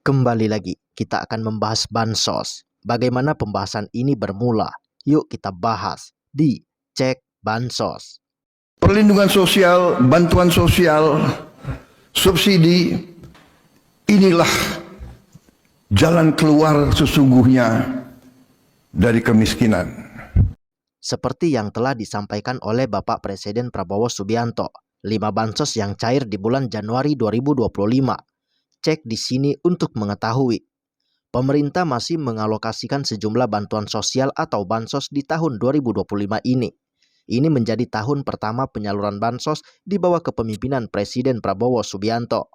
Kembali lagi, kita akan membahas bansos. Bagaimana pembahasan ini bermula? Yuk kita bahas di Cek Bansos. Perlindungan sosial, bantuan sosial, subsidi, inilah jalan keluar sesungguhnya dari kemiskinan. Seperti yang telah disampaikan oleh Bapak Presiden Prabowo Subianto, 5 bansos yang cair di bulan Januari 2025. Cek di sini untuk mengetahui. Pemerintah masih mengalokasikan sejumlah bantuan sosial atau bansos di tahun 2025 ini. Ini menjadi tahun pertama penyaluran bansos di bawah kepemimpinan Presiden Prabowo Subianto.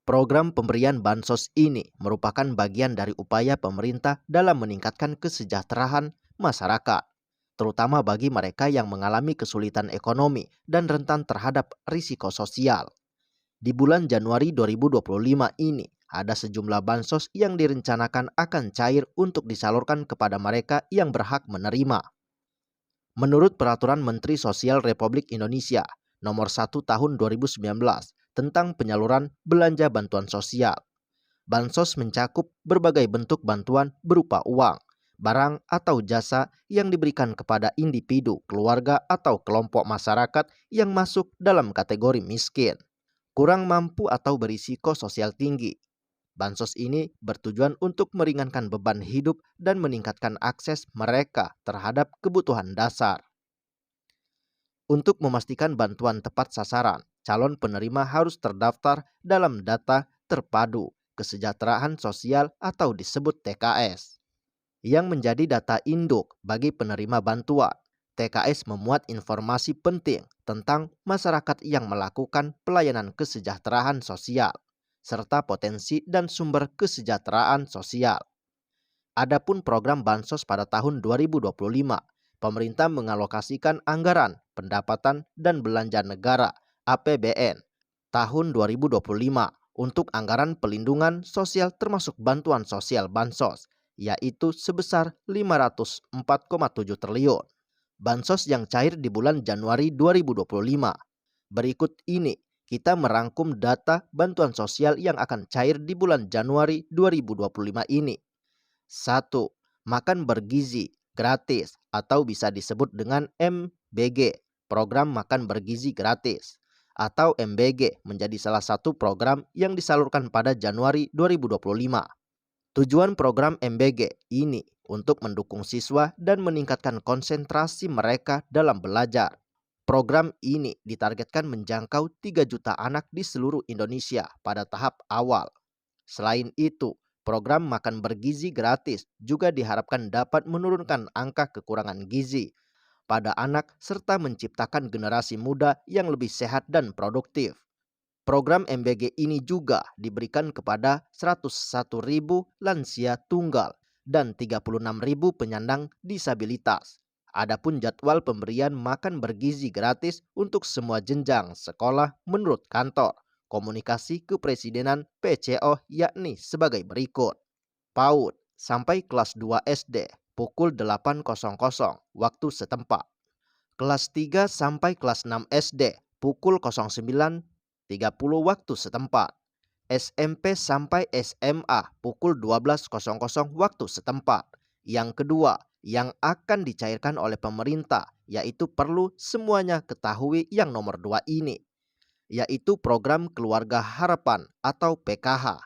Program pemberian bansos ini merupakan bagian dari upaya pemerintah dalam meningkatkan kesejahteraan masyarakat, terutama bagi mereka yang mengalami kesulitan ekonomi dan rentan terhadap risiko sosial. Di bulan Januari 2025 ini, ada sejumlah bansos yang direncanakan akan cair untuk disalurkan kepada mereka yang berhak menerima. Menurut Peraturan Menteri Sosial Republik Indonesia Nomor 1 Tahun 2019 tentang penyaluran belanja bantuan sosial, bansos mencakup berbagai bentuk bantuan berupa uang, barang atau jasa yang diberikan kepada individu, keluarga, atau kelompok masyarakat yang masuk dalam kategori miskin, kurang mampu atau berisiko sosial tinggi. Bansos ini bertujuan untuk meringankan beban hidup dan meningkatkan akses mereka terhadap kebutuhan dasar. Untuk memastikan bantuan tepat sasaran, calon penerima harus terdaftar dalam data terpadu kesejahteraan sosial atau disebut TKS, yang menjadi data induk bagi penerima bantuan. TKS memuat informasi penting tentang masyarakat yang melakukan pelayanan kesejahteraan sosial, serta potensi dan sumber kesejahteraan sosial. Adapun program bansos pada tahun 2025, pemerintah mengalokasikan anggaran pendapatan dan belanja negara (APBN) tahun 2025 untuk anggaran pelindungan sosial termasuk bantuan sosial bansos, yaitu sebesar 504,7 triliun. Bansos yang cair di bulan Januari 2025. Berikut ini kita merangkum data bantuan sosial yang akan cair di bulan Januari 2025 ini. 1. Makan bergizi gratis atau bisa disebut dengan MBG, program makan bergizi gratis, atau MBG menjadi salah satu program yang disalurkan pada Januari 2025. Tujuan program MBG ini untuk mendukung siswa dan meningkatkan konsentrasi mereka dalam belajar. Program ini ditargetkan menjangkau 3 juta anak di seluruh Indonesia pada tahap awal. Selain itu, program makan bergizi gratis juga diharapkan dapat menurunkan angka kekurangan gizi pada anak serta menciptakan generasi muda yang lebih sehat dan produktif. Program MBG ini juga diberikan kepada 101.000 lansia tunggal dan 36.000 penyandang disabilitas. Adapun jadwal pemberian makan bergizi gratis untuk semua jenjang sekolah menurut kantor Komunikasi Kepresidenan PCO yakni sebagai berikut. PAUD sampai kelas 2 SD pukul 8.00 waktu setempat. Kelas 3 sampai kelas 6 SD pukul 09.30 waktu setempat. SMP sampai SMA pukul 12.00 waktu setempat. Yang kedua, yang akan dicairkan oleh pemerintah yaitu perlu semuanya ketahui yang nomor 2 ini, yaitu program Keluarga Harapan atau PKH.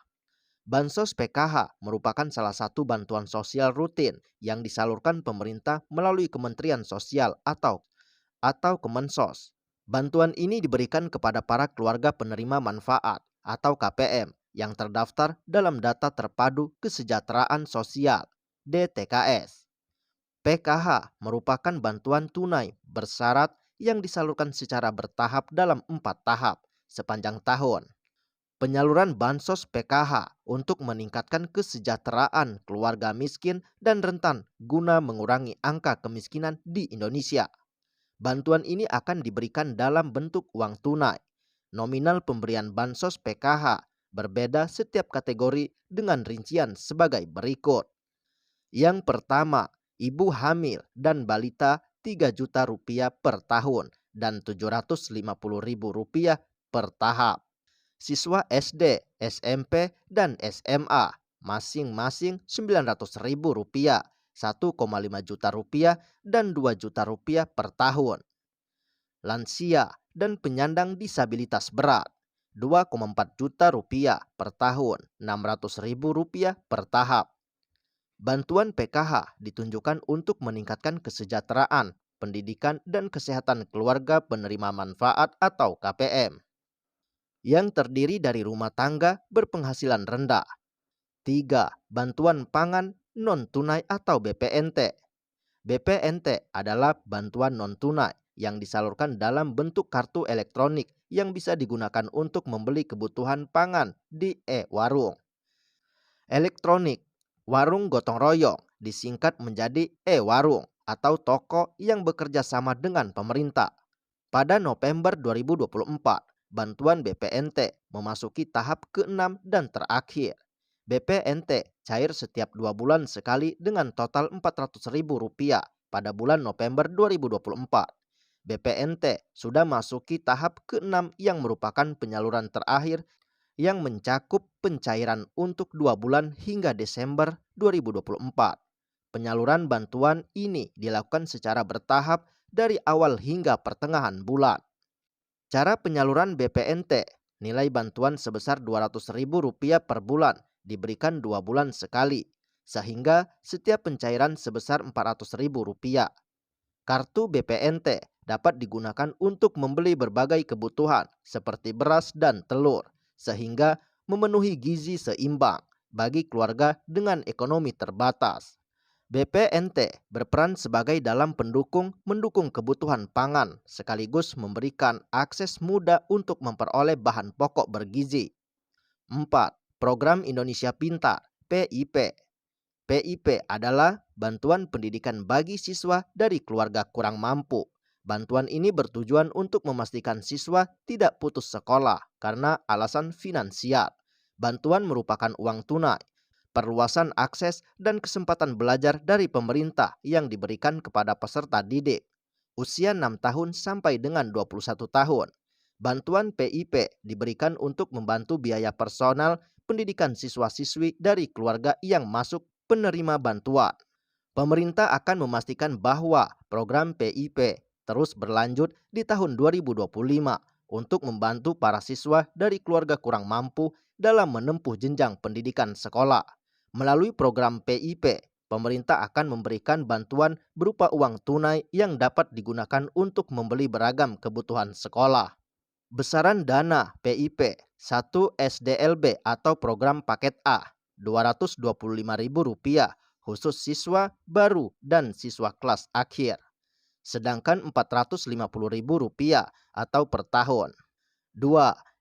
Bansos PKH merupakan salah satu bantuan sosial rutin yang disalurkan pemerintah melalui Kementerian Sosial atau Kemensos. Bantuan ini diberikan kepada para keluarga penerima manfaat atau KPM yang terdaftar dalam data terpadu kesejahteraan sosial DTKS. PKH merupakan bantuan tunai bersyarat yang disalurkan secara bertahap dalam 4 tahap sepanjang tahun. Penyaluran bansos PKH untuk meningkatkan kesejahteraan keluarga miskin dan rentan guna mengurangi angka kemiskinan di Indonesia. Bantuan ini akan diberikan dalam bentuk uang tunai. Nominal pemberian bansos PKH berbeda setiap kategori dengan rincian sebagai berikut. Yang pertama, ibu hamil dan balita 3 juta rupiah per tahun dan 750.000 rupiah per tahap. Siswa SD, SMP, dan SMA masing-masing Rp900.000, 1,5 juta rupiah, dan 2 juta rupiah per tahun. Lansia dan penyandang disabilitas berat, 2,4 juta rupiah per tahun, Rp600.000 per tahap. Bantuan PKH ditunjukkan untuk meningkatkan kesejahteraan, pendidikan, dan kesehatan keluarga penerima manfaat atau KPM yang terdiri dari rumah tangga berpenghasilan rendah. 3. Bantuan pangan non-tunai atau BPNT. BPNT adalah bantuan non-tunai yang disalurkan dalam bentuk kartu elektronik yang bisa digunakan untuk membeli kebutuhan pangan di e-warung. Elektronik, warung gotong royong disingkat menjadi e-warung atau toko yang bekerja sama dengan pemerintah. Pada November 2024, bantuan BPNT memasuki tahap ke-6 dan terakhir. BPNT cair setiap 2 bulan sekali dengan total Rp400.000 pada bulan November 2024. BPNT sudah masuki tahap ke-6 yang merupakan penyaluran terakhir yang mencakup pencairan untuk 2 bulan hingga Desember 2024. Penyaluran bantuan ini dilakukan secara bertahap dari awal hingga pertengahan bulan. Cara penyaluran BPNT, nilai bantuan sebesar Rp200.000 per bulan diberikan 2 bulan sekali, sehingga setiap pencairan sebesar Rp400.000. Kartu BPNT dapat digunakan untuk membeli berbagai kebutuhan seperti beras dan telur, sehingga memenuhi gizi seimbang bagi keluarga dengan ekonomi terbatas. BPNT berperan sebagai dalam mendukung kebutuhan pangan sekaligus memberikan akses mudah untuk memperoleh bahan pokok bergizi. 4. Program Indonesia Pintar (PIP). PIP adalah bantuan pendidikan bagi siswa dari keluarga kurang mampu. Bantuan ini bertujuan untuk memastikan siswa tidak putus sekolah karena alasan finansial. Bantuan merupakan uang tunai, perluasan akses dan kesempatan belajar dari pemerintah yang diberikan kepada peserta didik usia 6 tahun sampai dengan 21 tahun. Bantuan PIP diberikan untuk membantu biaya personal pendidikan siswa-siswi dari keluarga yang masuk penerima bantuan. Pemerintah akan memastikan bahwa program PIP terus berlanjut di tahun 2025 untuk membantu para siswa dari keluarga kurang mampu dalam menempuh jenjang pendidikan sekolah. Melalui program PIP, pemerintah akan memberikan bantuan berupa uang tunai yang dapat digunakan untuk membeli beragam kebutuhan sekolah. Besaran dana PIP 1 SDLB atau program paket A, Rp225.000 khusus siswa baru dan siswa kelas akhir. Sedangkan Rp450.000 atau per tahun. 2.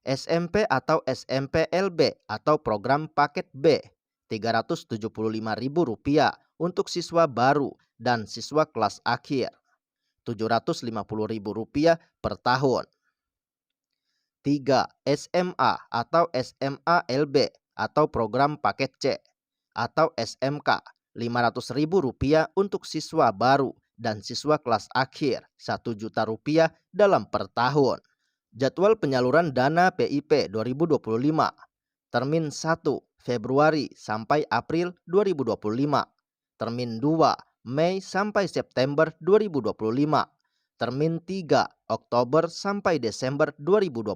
SMP atau SMPLB atau program paket B, Rp375.000 untuk siswa baru dan siswa kelas akhir. Rp750.000 per tahun. 3. SMA atau SMALB atau program paket C atau SMK, Rp500.000 untuk siswa baru dan siswa kelas akhir, Rp1 juta dalam per tahun. Jadwal penyaluran dana PIP 2025, Termin 1 Februari sampai April 2025, Termin 2 Mei sampai September 2025, Termin 3 Oktober sampai Desember 2025.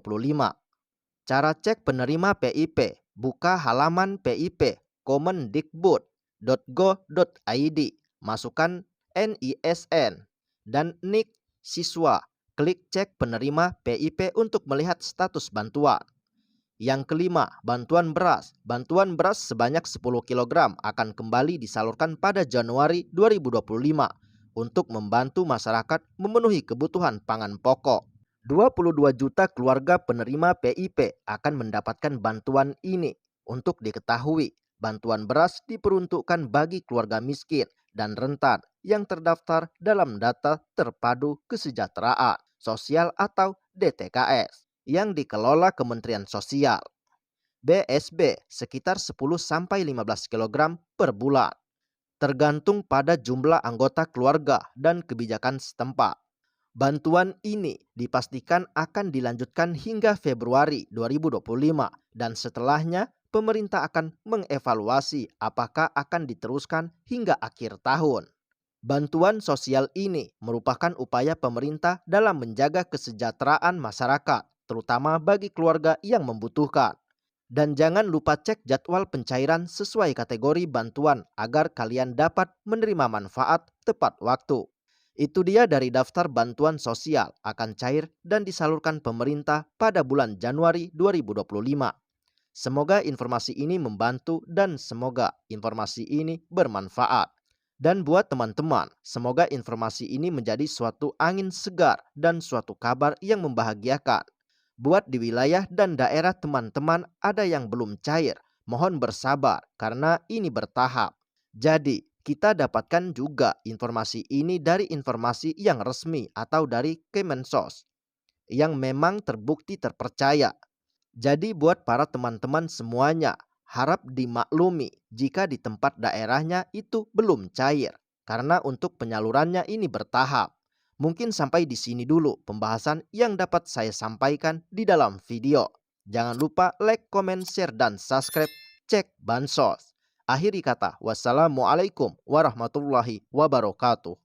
Cara cek penerima PIP, buka halaman PIP kemendikbud.go.id, masukkan NISN dan NIK siswa, klik cek penerima PIP untuk melihat status bantuan. Yang kelima, bantuan beras. Bantuan beras sebanyak 10 kg akan kembali disalurkan pada Januari 2025 untuk membantu masyarakat memenuhi kebutuhan pangan pokok. 22 juta keluarga penerima PIP akan mendapatkan bantuan ini. Untuk diketahui, bantuan beras diperuntukkan bagi keluarga miskin dan rentan yang terdaftar dalam data terpadu kesejahteraan sosial atau DTKS yang dikelola Kementerian Sosial. BSB sekitar 10-15 kg per bulan, tergantung pada jumlah anggota keluarga dan kebijakan setempat. Bantuan ini dipastikan akan dilanjutkan hingga Februari 2025 dan setelahnya pemerintah akan mengevaluasi apakah akan diteruskan hingga akhir tahun. Bantuan sosial ini merupakan upaya pemerintah dalam menjaga kesejahteraan masyarakat, terutama bagi keluarga yang membutuhkan. Dan jangan lupa cek jadwal pencairan sesuai kategori bantuan agar kalian dapat menerima manfaat tepat waktu. Itu dia dari daftar bantuan sosial akan cair dan disalurkan pemerintah pada bulan Januari 2025. Semoga informasi ini membantu dan semoga informasi ini bermanfaat. Dan buat teman-teman, semoga informasi ini menjadi suatu angin segar dan suatu kabar yang membahagiakan. Buat di wilayah dan daerah teman-teman ada yang belum cair, mohon bersabar karena ini bertahap. Jadi, kita dapatkan juga informasi ini dari informasi yang resmi atau dari Kemensos yang memang terbukti terpercaya. Jadi buat para teman-teman semuanya, harap dimaklumi jika di tempat daerahnya itu belum cair, karena untuk penyalurannya ini bertahap. Mungkin sampai di sini dulu pembahasan yang dapat saya sampaikan di dalam video. Jangan lupa like, comment, share, dan subscribe. Cek Bansos. Akhiri kata, wassalamualaikum warahmatullahi wabarakatuh.